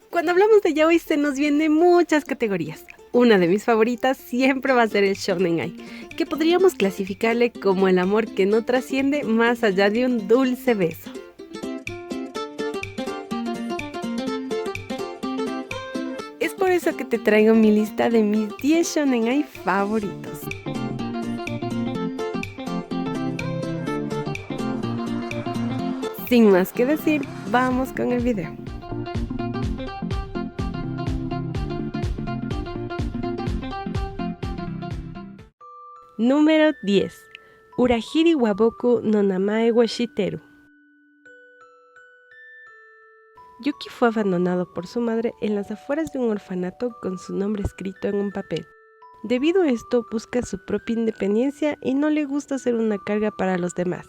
Cuando hablamos de yaoi se nos vienen muchas categorías. Una de mis favoritas siempre va a ser el Shonen Ai, que podríamos clasificarle como el amor que no trasciende más allá de un dulce beso. Es por eso que te traigo mi lista de mis 10 Shonen Ai favoritos. Sin más que decir, vamos con el video. Número 10. Urahiri wa boku no namae wa shiteru. Yuki fue abandonado por su madre en las afueras de un orfanato con su nombre escrito en un papel. Debido a esto, busca su propia independencia y no le gusta ser una carga para los demás,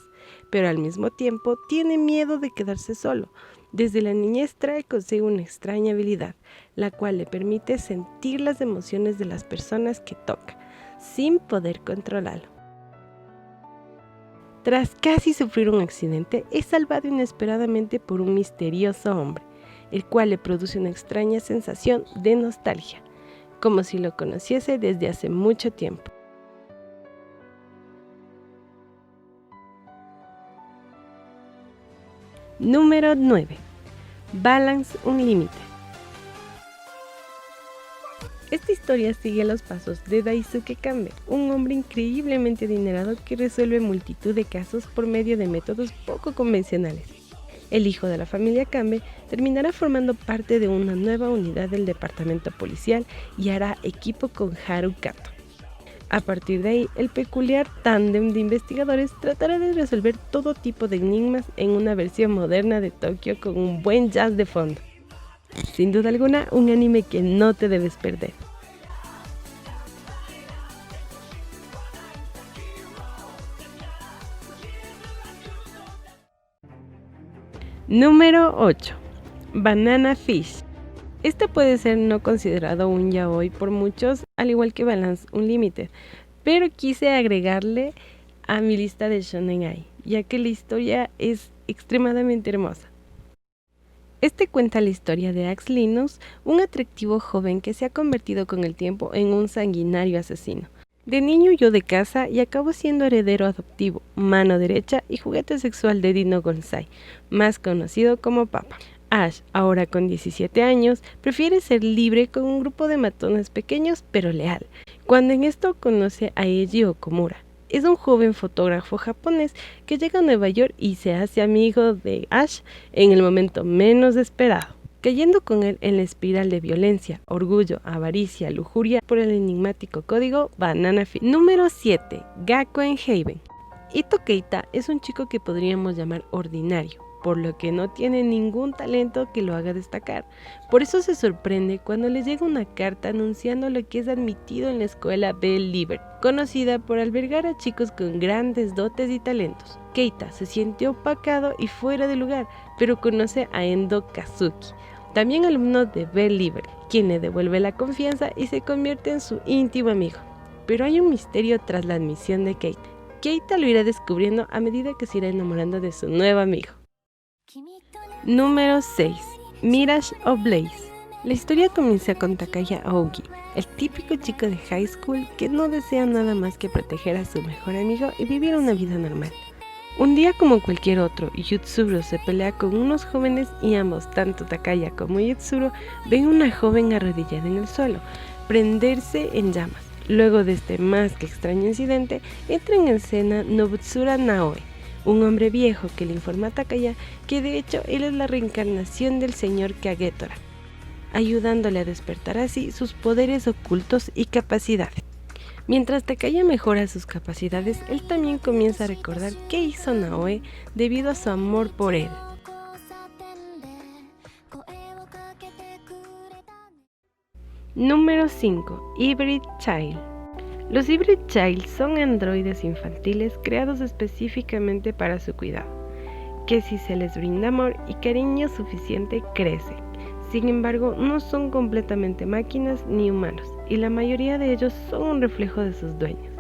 pero al mismo tiempo tiene miedo de quedarse solo. Desde la niñez trae consigo una extraña habilidad, la cual le permite sentir las emociones de las personas que toca, sin poder controlarlo. Tras casi sufrir un accidente, es salvado inesperadamente por un misterioso hombre, el cual le produce una extraña sensación de nostalgia, como si lo conociese desde hace mucho tiempo. Número 9. Balance Unlimited. Esta historia sigue los pasos de Daisuke Kambe, un hombre increíblemente adinerado que resuelve multitud de casos por medio de métodos poco convencionales. El hijo de la familia Kambe terminará formando parte de una nueva unidad del departamento policial y hará equipo con Haru Kato. A partir de ahí, el peculiar tándem de investigadores tratará de resolver todo tipo de enigmas en una versión moderna de Tokio con un buen jazz de fondo. Sin duda alguna, un anime que no te debes perder. Número 8. Banana Fish. Este puede ser no considerado un yaoi por muchos, al igual que Balance Unlimited, pero quise agregarle a mi lista de Shonen Ai, ya que la historia es extremadamente hermosa. Este cuenta la historia de Ax Linus, un atractivo joven que se ha convertido con el tiempo en un sanguinario asesino. De niño huyó de casa y acabó siendo heredero adoptivo, mano derecha y juguete sexual de Dino Gonzai, más conocido como Papa. Ash, ahora con 17 años, prefiere ser libre con un grupo de matones pequeños pero leal, cuando en esto conoce a Eiji Okumura. Es un joven fotógrafo japonés que llega a Nueva York y se hace amigo de Ash en el momento menos esperado, cayendo con él en la espiral de violencia, orgullo, avaricia, lujuria por el enigmático código Banana Fish. Número 7. Gakuen Haven. Ito Keita es un chico que podríamos llamar ordinario, por lo que no tiene ningún talento que lo haga destacar. Por eso se sorprende cuando le llega una carta anunciando lo que es admitido en la escuela Bell Liber, conocida por albergar a chicos con grandes dotes y talentos. Keita se siente opacado y fuera de lugar, pero conoce a Endo Kazuki, también alumno de Bell Liber, quien le devuelve la confianza y se convierte en su íntimo amigo. Pero hay un misterio tras la admisión de Keita. Keita lo irá descubriendo a medida que se irá enamorando de su nuevo amigo. Número 6. Mirage of Blaze. La historia comienza con Takaya Aoki, el típico chico de high school que no desea nada más que proteger a su mejor amigo y vivir una vida normal. Un día como cualquier otro, Yutsuro se pelea con unos jóvenes y ambos, tanto Takaya como Yutsuro, ven una joven arrodillada en el suelo, prenderse en llamas. Luego de este más que extraño incidente, entra en escena Nobutsura Naoe, un hombre viejo que le informa a Takaya que de hecho él es la reencarnación del señor Kagetora, ayudándole a despertar así sus poderes ocultos y capacidades. Mientras Takaya mejora sus capacidades, él también comienza a recordar qué hizo Naoe debido a su amor por él. Número 5. Hybrid Child. Los Hybrid Child son androides infantiles creados específicamente para su cuidado, que si se les brinda amor y cariño suficiente crecen. Sin embargo, no son completamente máquinas ni humanos, y la mayoría de ellos son un reflejo de sus dueños,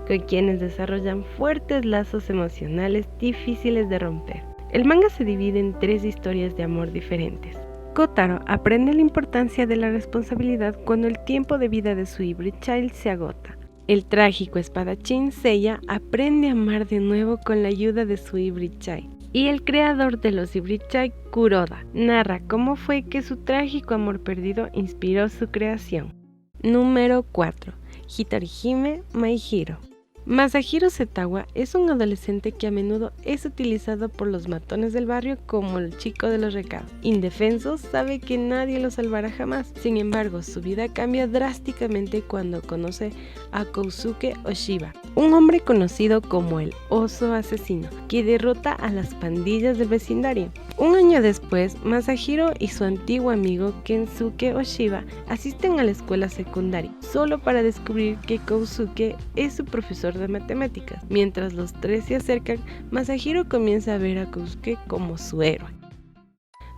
con quienes desarrollan fuertes lazos emocionales difíciles de romper. El manga se divide en 3 historias de amor diferentes. Kotaro aprende la importancia de la responsabilidad cuando el tiempo de vida de su hybrid child se agota. El trágico espadachín Seiya aprende a amar de nuevo con la ayuda de su hybrid child. Y el creador de los hybrid child, Kuroda, narra cómo fue que su trágico amor perdido inspiró su creación. Número 4. Hitorihime My Hero. Masahiro Setawa es un adolescente que a menudo es utilizado por los matones del barrio como el chico de los recados. Indefenso, sabe que nadie lo salvará jamás. Sin embargo, su vida cambia drásticamente cuando conoce a Kousuke Oshiba, un hombre conocido como el oso asesino, que derrota a las pandillas del vecindario. Un año después, Masahiro y su antiguo amigo Kensuke Oshiba asisten a la escuela secundaria, solo para descubrir que Kousuke es su profesor de matemáticas. Mientras los tres se acercan, Masahiro comienza a ver a Kousuke como su héroe.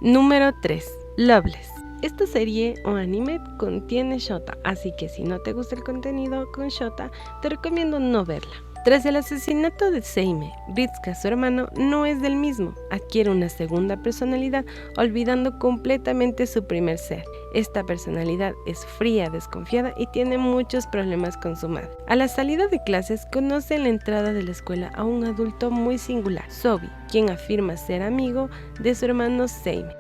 Número 3. Loveless. Esta serie o anime contiene shota, así que si no te gusta el contenido con shota, te recomiendo no verla. Tras el asesinato de Seime, Ritsuka, su hermano, no es del mismo, adquiere una segunda personalidad, olvidando completamente su primer ser. Esta personalidad es fría, desconfiada y tiene muchos problemas con su madre. A la salida de clases, conoce en la entrada de la escuela a un adulto muy singular, Sobi, quien afirma ser amigo de su hermano Seime.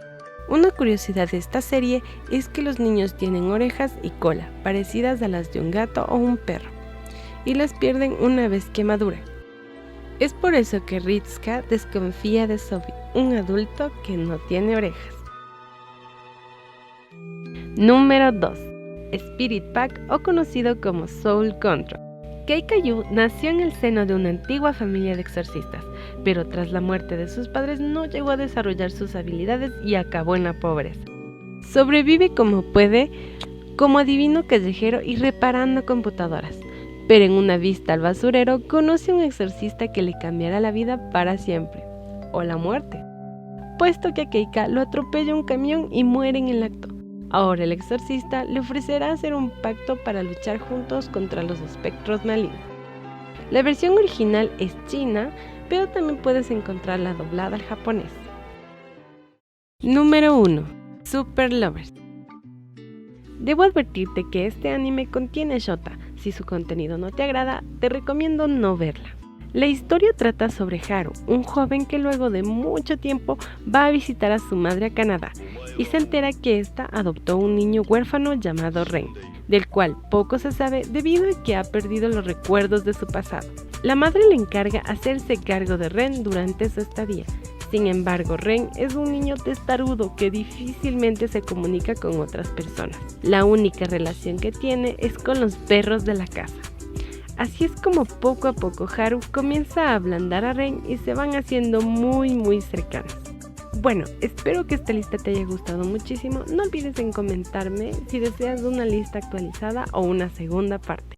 Una curiosidad de esta serie es que los niños tienen orejas y cola, parecidas a las de un gato o un perro, y las pierden una vez que maduran. Es por eso que Ritsuka desconfía de Sobi, un adulto que no tiene orejas. Número 2. Spirit Pack, o conocido como Soul Control. Keikayu nació en el seno de una antigua familia de exorcistas, pero tras la muerte de sus padres no llegó a desarrollar sus habilidades y acabó en la pobreza. Sobrevive como puede, como adivino callejero y reparando computadoras. Pero en una vista al basurero conoce a un exorcista que le cambiará la vida para siempre, o la muerte, puesto que a Keika lo atropella un camión y muere en el acto. Ahora el exorcista le ofrecerá hacer un pacto para luchar juntos contra los espectros malignos. La versión original es china, pero también puedes encontrarla doblada al japonés. Número 1. Super Lovers. Debo advertirte que este anime contiene shota. Si su contenido no te agrada, te recomiendo no verla. La historia trata sobre Haru, un joven que luego de mucho tiempo va a visitar a su madre a Canadá y se entera que ésta adoptó un niño huérfano llamado Ren, del cual poco se sabe debido a que ha perdido los recuerdos de su pasado. La madre le encarga hacerse cargo de Ren durante su estadía. Sin embargo, Ren es un niño testarudo que difícilmente se comunica con otras personas. La única relación que tiene es con los perros de la casa. Así es como poco a poco Haru comienza a ablandar a Ren y se van haciendo muy cercanos. Bueno, espero que esta lista te haya gustado muchísimo. No olvides en comentarme si deseas una lista actualizada o una segunda parte.